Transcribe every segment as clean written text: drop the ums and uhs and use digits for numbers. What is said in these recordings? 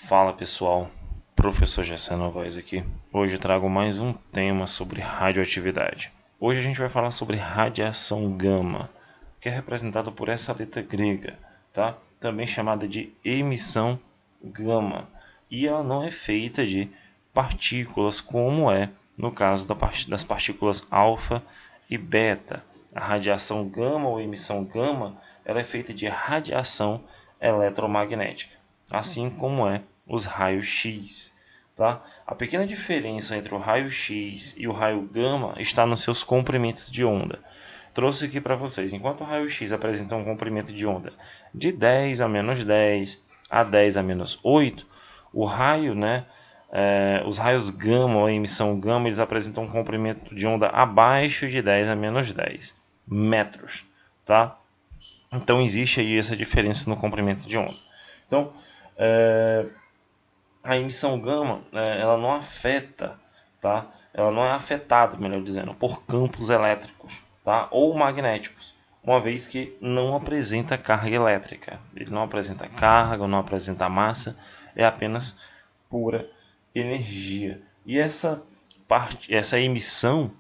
Fala pessoal, professor Gessé Novaes aqui. Hoje eu trago mais um tema sobre radioatividade. Hoje a gente vai falar sobre radiação gama, que é representada por essa letra grega, tá? Também chamada de emissão gama. E ela não é feita de partículas como é no caso das partículas alfa e beta. A radiação gama ou emissão gama ela é feita de radiação eletromagnética, assim como é os raios X. Tá? A pequena diferença entre o raio X e o raio gama está nos seus comprimentos de onda. Trouxe aqui para vocês, enquanto o raio X apresenta um comprimento de onda de 10 a menos 10 a 10 a menos 8, o raio, os raios gama ou a emissão gama, eles apresentam um comprimento de onda abaixo de 10 a menos 10 metros. Tá? Então existe aí essa diferença no comprimento de onda. Então, a emissão gama, ela não afeta, tá? Ela não é afetada, melhor dizendo, por campos elétricos, tá? Ou magnéticos, uma vez que não apresenta carga elétrica. Ele não apresenta carga, não apresenta massa, é apenas pura energia. E essa emissão,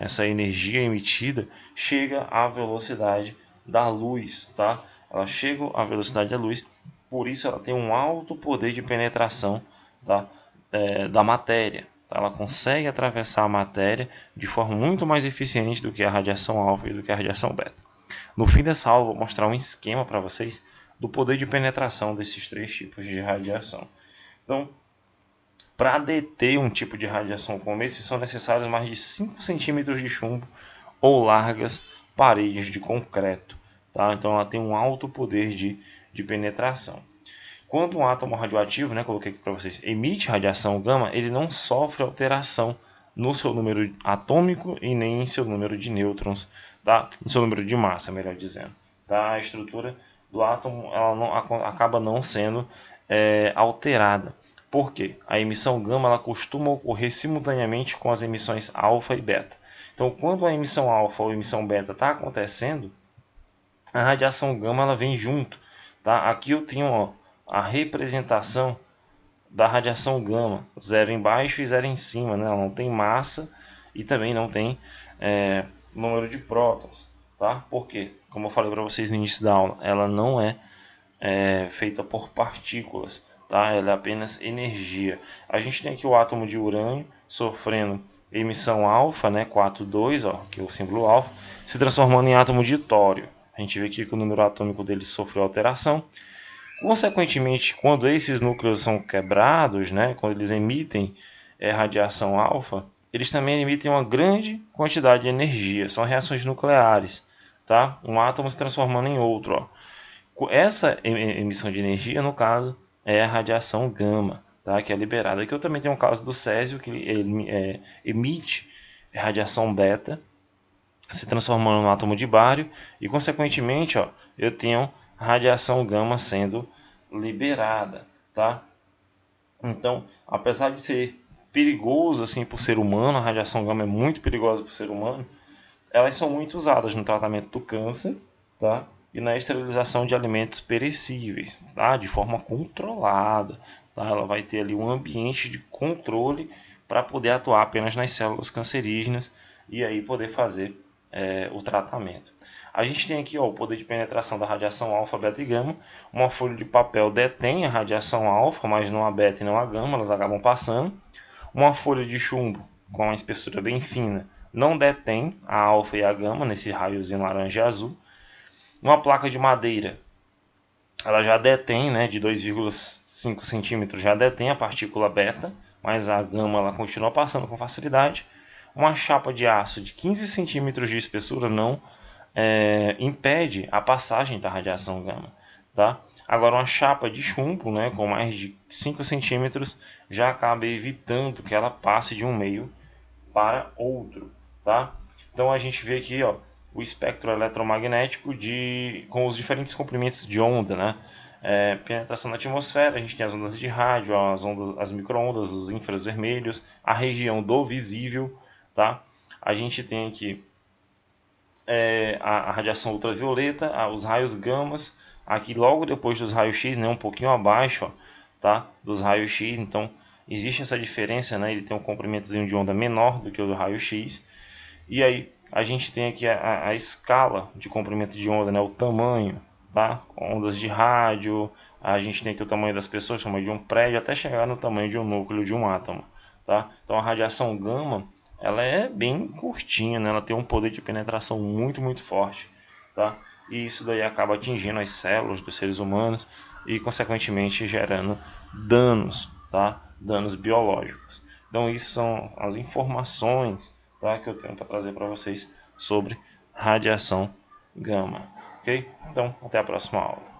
essa energia emitida, chega à velocidade da luz, tá? Ela chega à velocidade da luz, por isso ela tem um alto poder de penetração, tá? Da matéria. Tá? Ela consegue atravessar a matéria de forma muito mais eficiente do que a radiação alfa e do que a radiação beta. No fim dessa aula, eu vou mostrar um esquema para vocês do poder de penetração desses três tipos de radiação. Então, para deter um tipo de radiação como esse, são necessários mais de 5 centímetros de chumbo ou largas paredes de concreto. Tá? Então, ela tem um alto poder de penetração. Quando um átomo radioativo, coloquei aqui para vocês, emite radiação gama, ele não sofre alteração no seu número atômico e nem em seu número de nêutrons, tá? No seu número de massa, melhor dizendo. Tá? A estrutura do átomo acaba não sendo alterada. Por quê? A emissão gama ela costuma ocorrer simultaneamente com as emissões alfa e beta. Então, quando a emissão alfa ou a emissão beta está acontecendo, a radiação gama ela vem junto. Tá? Aqui eu tenho a representação da radiação gama, 0 embaixo e 0 em cima. Ela não tem massa e também não tem número de prótons. Tá? Porque, como eu falei para vocês no início da aula, ela não é feita por partículas. Tá? Ela é apenas energia. A gente tem aqui o átomo de urânio sofrendo emissão alfa, 4,2, que é o símbolo alfa, se transformando em átomo de tório. A gente vê aqui que o número atômico dele sofreu alteração. Consequentemente, quando esses núcleos são quebrados, quando eles emitem radiação alfa, eles também emitem uma grande quantidade de energia. São reações nucleares. Tá? Um átomo se transformando em outro. Essa emissão de energia, no caso, é a radiação gama, tá? Que é liberada. Aqui eu também tenho o caso do césio, que ele emite radiação beta, se transformando no átomo de bário, e consequentemente eu tenho radiação gama sendo liberada. Tá? Então, apesar de ser perigoso assim, para o ser humano, a radiação gama é muito perigosa para o ser humano, elas são muito usadas no tratamento do câncer, tá? E na esterilização de alimentos perecíveis, tá? De forma controlada. Tá? Ela vai ter ali um ambiente de controle para poder atuar apenas nas células cancerígenas e aí poder fazer o tratamento. A gente tem aqui o poder de penetração da radiação alfa, beta e gama. Uma folha de papel detém a radiação alfa, mas não a beta e não a gama, elas acabam passando. Uma folha de chumbo com uma espessura bem fina não detém a alfa e a gama nesse raiozinho laranja e azul. Uma placa de madeira, ela já detém, de 2,5 centímetros, já detém a partícula beta, mas a gama ela continua passando com facilidade. Uma chapa de aço de 15 centímetros de espessura não impede a passagem da radiação gama. Tá? Agora, uma chapa de chumbo com mais de 5 centímetros já acaba evitando que ela passe de um meio para outro. Tá? Então a gente vê aqui o espectro eletromagnético com os diferentes comprimentos de onda. Penetração na atmosfera, a gente tem as ondas de rádio, as microondas, os infravermelhos, a região do visível. Tá? A gente tem aqui a radiação ultravioleta, os raios gamas, aqui logo depois dos raios X, um pouquinho abaixo, tá, dos raios-x. Então existe essa diferença, né? Ele tem um comprimentozinho de onda menor do que o do raio-x. E aí a gente tem aqui a escala de comprimento de onda, né? O tamanho, tá? Ondas de rádio, a gente tem aqui o tamanho das pessoas, o tamanho de um prédio, até chegar no tamanho de um núcleo de um átomo, tá? Então a radiação gama, ela é bem curtinha, né? Ela tem um poder de penetração muito forte, tá? E isso daí acaba atingindo as células dos seres humanos e consequentemente gerando danos, tá? Danos biológicos. Então isso são as informações, tá, que eu tenho para trazer para vocês sobre radiação gama, ok? Então até a próxima aula.